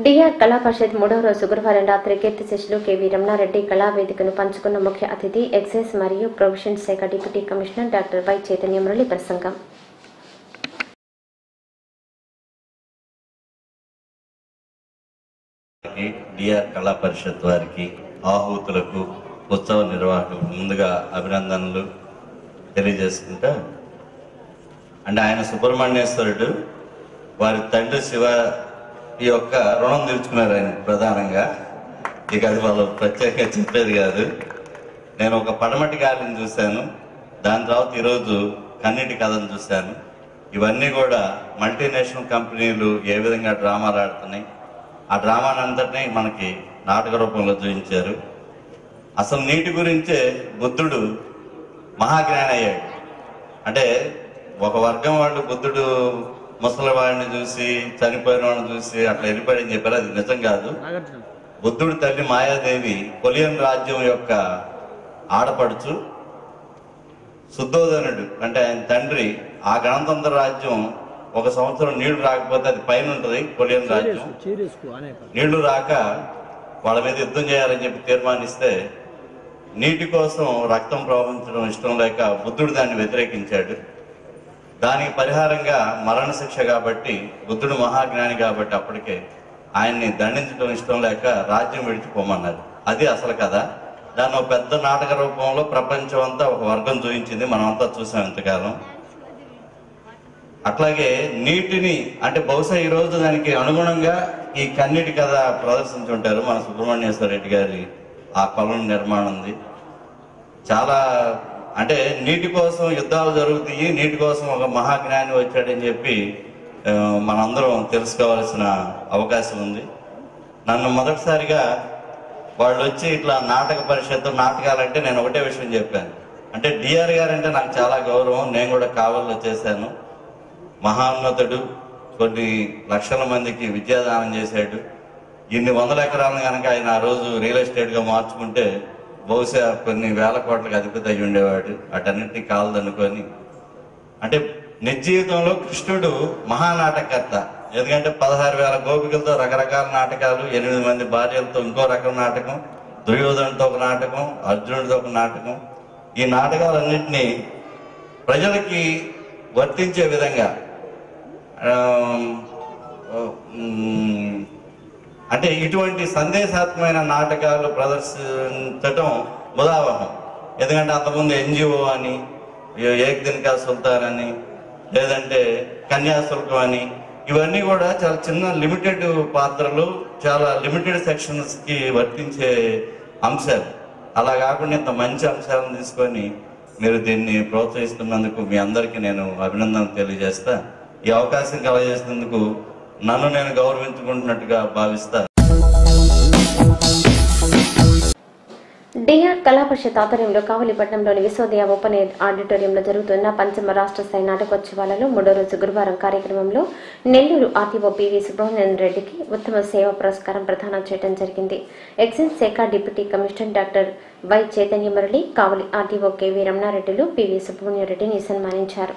DR కళా పరిషత్ 3వ రోజు గురువారం రాత్రి కీర్తిశేషులు కెవి రమణారెడ్డి కళావేదికను పంచుకున్న ముఖ్య అతిథి ఎక్సైజ్ మరియు ప్రొవిషన్ శాఖ deputy commissioner doctor Y Chaitanya Murali ప్రసంగం. డిఆర్ కళా పరిషత్ వారికి ఆహూతులకు ఉత్సవ నిర్వాహకులకు ముందుగా అభినందనలు తెలియజేసుకుంటా. అంటే ఆయన సుబ్రహ్మణ్యేశ్వరుడు వారి తండ్రి శివ ఈ యొక్క రుణం తీర్చుకున్నారు ఆయన ప్రధానంగా. ఇక అది వాళ్ళు ప్రత్యేకంగా చెప్పేది కాదు. నేను ఒక పడమటి గాలిని చూశాను, దాని తర్వాత ఈరోజు కన్నీటి కథను చూశాను. ఇవన్నీ కూడా మల్టీనేషనల్ కంపెనీలు ఏ విధంగా డ్రామాలు ఆడుతున్నాయి, ఆ డ్రామాని అంతటినీ మనకి నాటక రూపంలో చూపించారు. అసలు నీటి గురించే బుద్ధుడు మహాజ్ఞాని అయ్యాడు. అంటే ఒక వర్గం వాళ్ళు బుద్ధుడు ముసలి వాడిని చూసి చనిపోయిన వాడిని చూసి అట్లా వెళ్ళిపోయాడని చెప్పారు. అది నిజం కాదు. బుద్ధుడి తల్లి మాయాదేవి కొలియన్ రాజ్యం యొక్క ఆడపడుచు, శుద్ధోదనుడు అంటే ఆయన తండ్రి ఆ గణతంత్ర రాజ్యం ఒక సంవత్సరం నీళ్లు రాకపోతే అది పైన ఉంటుంది కొలియన్ రాజ్యం. నీళ్లు రాక వాళ్ళ మీద యుద్ధం చేయాలని చెప్పి తీర్మానిస్తే నీటి కోసం రక్తం ప్రవహించడం ఇష్టం లేక బుద్ధుడు దాన్ని వ్యతిరేకించాడు. దానికి పరిహారంగా మరణశిక్ష కాబట్టి బుద్ధుడు మహాజ్ఞాని కాబట్టి అప్పటికే ఆయన్ని దండించడం ఇష్టం లేక రాజ్యం విడిచిపోమన్నారు. అది అసలు కథ. దాన్ని ఒక పెద్ద నాటక రూపంలో ప్రపంచం అంతా ఒక వర్గం చూపించింది, మనం అంతా చూసాం ఇంతకాలం. అట్లాగే నీటిని అంటే బహుశా ఈరోజు దానికి అనుగుణంగా ఈ కన్నీటి కథ ప్రదర్శించుంటారు. మన సుబ్రహ్మణ్యేశ్వర రెడ్డి గారి ఆ కొలను నిర్మాణం ఉంది. చాలా అంటే నీటి కోసం యుద్ధాలు జరుగుతాయి, నీటి కోసం ఒక మహాజ్ఞాని వచ్చాడని చెప్పి మనందరం తెలుసుకోవాల్సిన అవకాశం ఉంది. నన్ను మొదటిసారిగా వాళ్ళు వచ్చి ఇట్లా నాటక పరిషత్తు నాటకాలంటే నేను ఒకటే విషయం చెప్పాను. అంటే డిఆర్ గారు అంటే నాకు చాలా గౌరవం. నేను కూడా కావల్లో చేశాను. మహాన్నతుడు, కొన్ని లక్షల మందికి విద్యాదానం చేశాడు. ఇన్ని వందల ఎకరాలను కనుక ఆయన ఆ రోజు రియల్ ఎస్టేట్గా మార్చుకుంటే బహుశా కొన్ని వేల కోట్లకు అధిపతి అయి ఉండేవాడు. అటన్నిటినీ కాలదనుకొని అంటే నిజ జీవితంలో కృష్ణుడు మహానాటకర్త. ఎందుకంటే 16,000 గోపికలతో రకరకాల నాటకాలు, 8 మంది భార్యలతో ఇంకో రకం నాటకం, దుర్యోధనుడితో ఒక నాటకం, అర్జునుడితో ఒక నాటకం. ఈ నాటకాలన్నింటినీ ప్రజలకి వర్తించే విధంగా అంటే ఇటువంటి సందేశాత్మకమైన నాటకాలు ప్రదర్శించటం ఉదాహరణ. ఎందుకంటే అంతకుముందు ఎన్జిఓ అని, ఏక్ దిన్ కా సుల్తాన్ అని, లేదంటే కన్యాశుల్కం అని, ఇవన్నీ కూడా చాలా చిన్న లిమిటెడ్ పాత్రలు, చాలా లిమిటెడ్ సెక్షన్స్ కి వర్తించే అంశాలు. అలా కాకుండా ఇంత మంచి అంశాలను తీసుకొని మీరు దీన్ని ప్రోత్సహిస్తున్నందుకు మీ అందరికీ నేను అభినందనలు తెలియజేస్తా. ఈ అవకాశం కలగజేసినందుకు నన్ను నేను గౌరవించుకుంటున్నట్టుగా భావిస్తా. డిఆర్ కళా పరిషత్ ఆధ్వర్యంలో కావలిపట్నంలోని విశ్వోదయ ఓపెన్ ఎయిర్ ఆడిటోరియంలో జరుగుతున్న పంచమ రాష్ట్ర స్థాయి నాటకోత్సవాలలో 3వ రోజు గురువారం కార్యక్రమంలో నెల్లూరు ఆర్టీఓ పివి సుబ్రహ్మణ్యం రెడ్డికి ఉత్తమ సేవా పురస్కారం ప్రదానం చేయడం జరిగింది. ఎక్సైజ్ శాఖ deputy commissioner doctor Y Chaitanya Murali, Kavali RTO KV రమణారెడ్డిలు పివి సుబ్రహ్మణ్యం రెడ్డిని సన్మానించారు.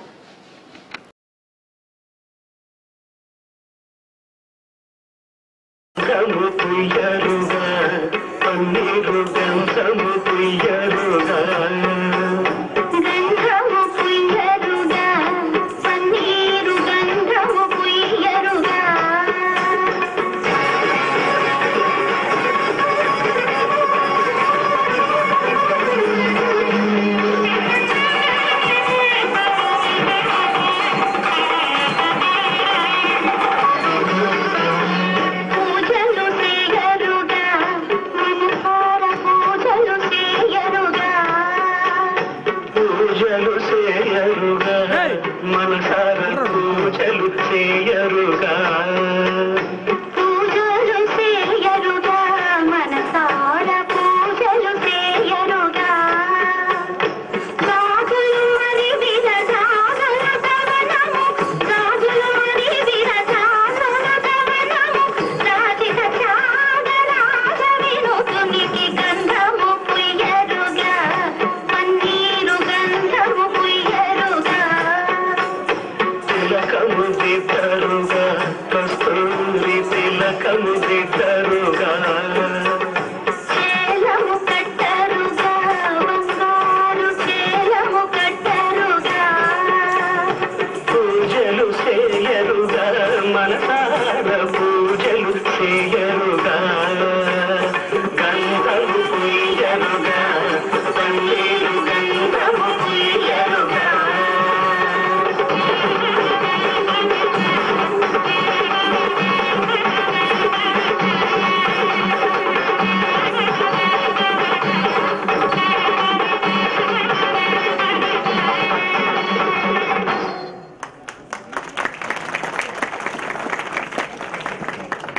పూజలు చేయరుగా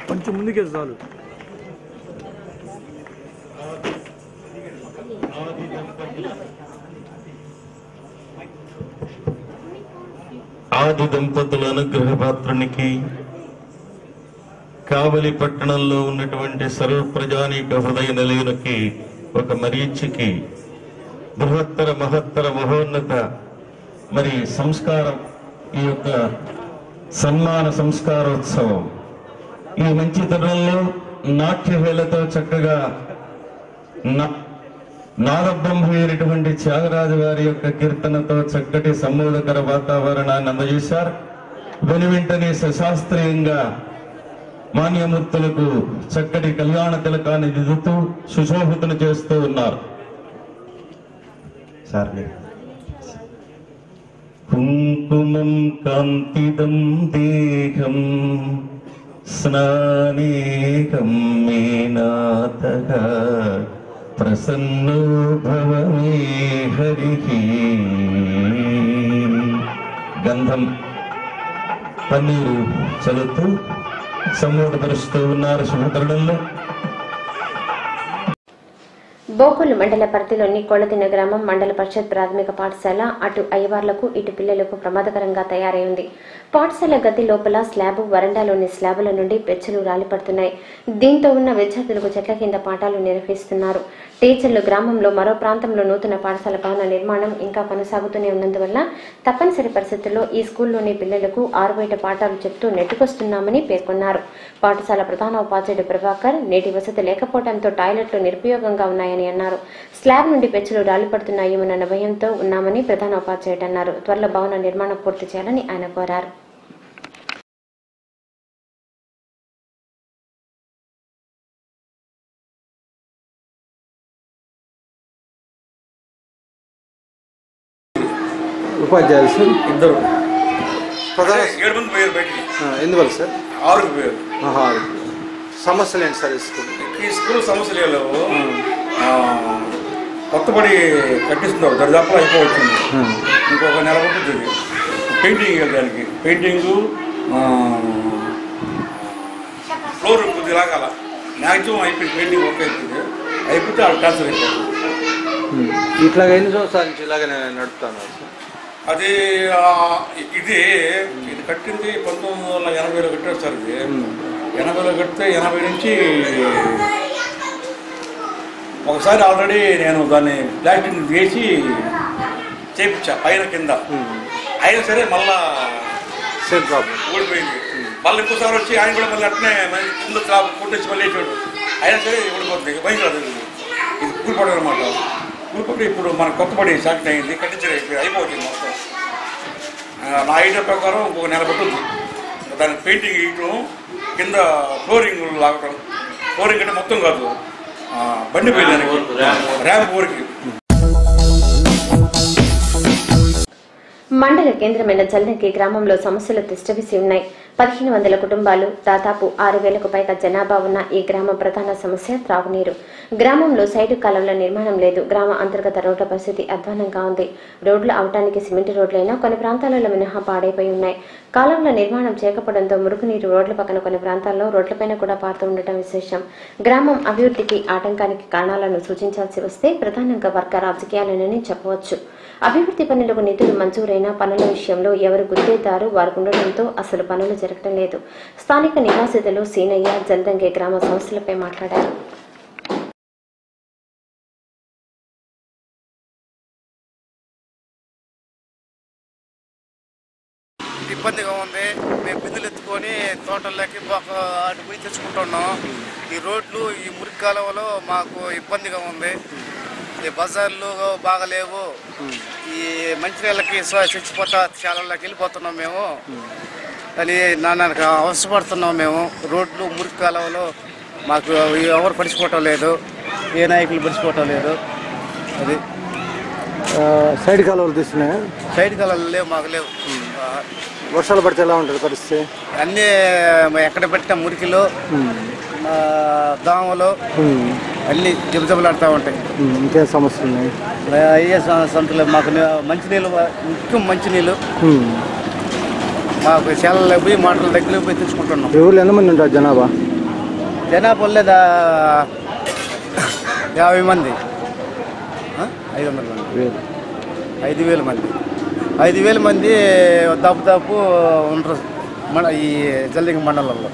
కొంచెం ముందుకే చాలు. ఆది దంపతుల అనుగ్రహ పాత్రునికి, కావలి పట్టణంలో ఉన్నటువంటి సర్వ ప్రజానీక హృదయ నిలయునికి, ఒక మరీచికి బృహత్తర మహత్తర మహోన్నత మరి సంస్కారం, ఈ యొక్క సన్మాన సంస్కారోత్సవం ఈ మంచి తరుణంలో నాట్యవేళతో చక్కగా నాదబ్రహ్మ అయినటువంటి త్యాగరాజు వారి యొక్క కీర్తనతో చక్కటి సంబోధకర వాతావరణాన్ని అందజేశారు. వెనువెంటనే సశాస్త్రీయంగా మాన్యమూర్తులకు చక్కటి కళ్యాణ తిలకాన్ని దిద్దుతూ సుశోభితను చేస్తూ ఉన్నారు. కుంకుమం కాంతిదం దేహం స్నానేకం మేనాథః ప్రసన్నో భవ మే హరిః. గంధం పన్నీరు చల్లుతూ సంబోధపరుస్తూ ఉన్నారు శుభతరుణంలో. బోకొల్లు మండల పరిధిలోని కొళ్లదిన గ్రామం మండల పరిషత్ ప్రాథమిక పాఠశాల అటు అయ్యవార్లకు ఇటు పిల్లలకు ప్రమాదకరంగా తయారైంది. పాఠశాల గది లోపల స్లాబు, వరండాలోని స్లాబుల నుండి పెచ్చులు రాలిపడుతున్నాయి. దీంతో ఉన్న విద్యార్థులకు చెట్ల కింద పాఠాలు నిర్వహిస్తున్నారు. టీచర్లు గ్రామంలో మరో ప్రాంతంలో నూతన పాఠశాల భవన నిర్మాణం ఇంకా కొనసాగుతూనే ఉన్నందువల్ల తప్పనిసరి పరిస్థితుల్లో ఈ స్కూల్లోని పిల్లలకు ఆరుబయట పాఠాలు చెప్తూ నెట్టుకొస్తున్నామని పేర్కొన్నారు. పాఠశాల ప్రధానోపాధ్యాయుడు ప్రభాకర్ నేటి వసతి లేకపోవడంతో టాయిలెట్లు నిరుపయోగంగా ఉన్నాయని అన్నారు. స్లాబ్ నుండి పెచ్చులు రాలిపడుతున్నాయేమన్న భయంతో ఉన్నామని ప్రధానోపాధ్యాయుడు అన్నారు. త్వరలో భవన నిర్మాణం పూర్తి చేయాలని ఆయన కోరారు. ఉపాధ్యాయులు సార్ ఇద్దరు ప్రధాన 7 మంది పోయారు బయటికి. ఎందువల్ల సార్? 6 పోయారు. సమస్యలు ఏంటి సార్ ఈ స్కూల్ సమస్యలు లేవు. కొత్తబడి కట్టిస్తున్నారు, దరిదాపులో అయిపోవచ్చింది. ఇంకొక నెల పడుతుంది పెయింటింగ్ వెళ్ళడానికి. పెయింటింగు ఫ్లోర్ కొద్దిగా లాగాల మ్యాక్సిమం అయిపోయింది. పెయింటింగ్ వర్క్ అయిపోయింది. అయిపోతే అది క్యాన్సల్ అయిపోతుంది. ఇట్లాగ ఎన్ని సంవత్సరాల నుంచి ఇలాగ నడుపుతాను సార్? అది ఇది కట్టింది 1980లో కట్టారు సార్. ఇది 80లో కడితే 80 నుంచి ఒకసారి ఆల్రెడీ నేను దాన్ని ప్లాస్టిక్ వేసి చేయించా పైన కింద. అయినా సరే మళ్ళా సేమ్ ప్రాబ్లం ఊడిపోయింది. మళ్ళీ ఇంకోసారి వచ్చి ఆయన కూడా మళ్ళీ అట్నే కింద కొట్టేసి మళ్ళీ వేసాడు. అయినా సరే ఊడిపోతుంది. భయం కాదు, ఇది కూలిపడదు అనమాట. కూలిపడి ఇప్పుడు మన కొత్తపడి శాంక్షన్ అయింది, కట్టించడం అయిపోతుంది మొత్తం. నా ఐడియా ప్రకారం ఇంకొక నెల పడుతుంది దానికి పెయింటింగ్ వేయటం, కింద ఫ్లోరింగ్ లాగటం. ఫ్లోరింగ్ అంటే మొత్తం కాదు, బండి పోయేదానికి ర్యాంప్ ఊరికి. మండల కేంద్రమైన జల్లంకి గ్రామంలో సమస్యలు తిష్టవిసి ఉన్నాయి. 1500 కుటుంబాలు, దాదాపు 6000కు పైగా జనాభా ఉన్న ఈ గ్రామ ప్రధాన సమస్య త్రాగునీరు. గ్రామంలో సైడు కాలువల నిర్మాణం లేదు. గ్రామ అంతర్గత రోడ్ల పరిస్థితి అధ్వానంగా ఉంది. రోడ్లు అవటానికి సిమెంట్ రోడ్లైనా కొన్ని ప్రాంతాలలో మినహా పాడైపోయి ఉన్నాయి. కాలువల నిర్మాణం చేయకపోవడంతో మురుగునీరు రోడ్ల పక్కన కొన్ని ప్రాంతాల్లో రోడ్లపైన కూడా పారుతూ ఉండటం విశేషం. గ్రామం అభివృద్ధికి ఆటంకానికి కారణాలను సూచించాల్సి వస్తే ప్రధానంగా వర్గ రాజకీయాలేనని చెప్పవచ్చు. అభివృద్ధి పనులకు నిధులు మంజూరైన పనుల విషయంలో ఎవరు గుర్తిద్దారు వారు ఉండడంతో అసలు పనులు జరగడం లేదు. స్థానిక నివాసితులు సీనయ్య జల్దంగే గ్రామ సమస్యలపై మాట్లాడారు. ఇబ్బందిగా ఉంది. మేము బిందులు ఎత్తుకొని తోట హోటల్లోకి అటు పోయి తెచ్చుకుంటున్నాం. ఈ రోడ్లు ఈ మురికి కాలువలో మాకు ఇబ్బందిగా ఉంది. ఈ బజార్లు బాగలేవు. ఈ మంచినీళ్ళకి చచ్చిపోతా శాలల్లోకి వెళ్ళిపోతున్నాం మేము. కానీ నాన్నకు అవసరపడుతున్నాం మేము. రోడ్లు మురికి కాలువలో మాకు ఎవరు పడిచిపోవటం లేదు, ఏ నాయకులు పడిచిపోవటం లేదు. అది సైడ్ కాలువలు తీస్తున్నాయా? సైడ్ కాలువలు లేవు, మాకు లేవు. వర్షాలు పడితే ఎలా ఉంటుంది పరిస్థితి? అన్నీ ఎక్కడ పెట్టిన మురికిలో దోమలు అన్నీ జబజబలాడుతూ ఉంటాయి. ఇంకేం సమస్యలు ఉన్నాయి? అయ్యే సంతలో మాకు మంచినీళ్ళు, ముఖ్యం మంచినీళ్ళు. మాకు చాలా పోయి మాటల దగ్గర పోయి తెచ్చుకుంటున్నాం. ఊళ్ళో ఎంతమంది ఉంటారు జనాభా? జనాభా లేదా 50 మంది, 500 మంది, 5,000 మంది, 5,000 మంది దాపు ఉంటారు ఈ జల్లింగ మండలంలో.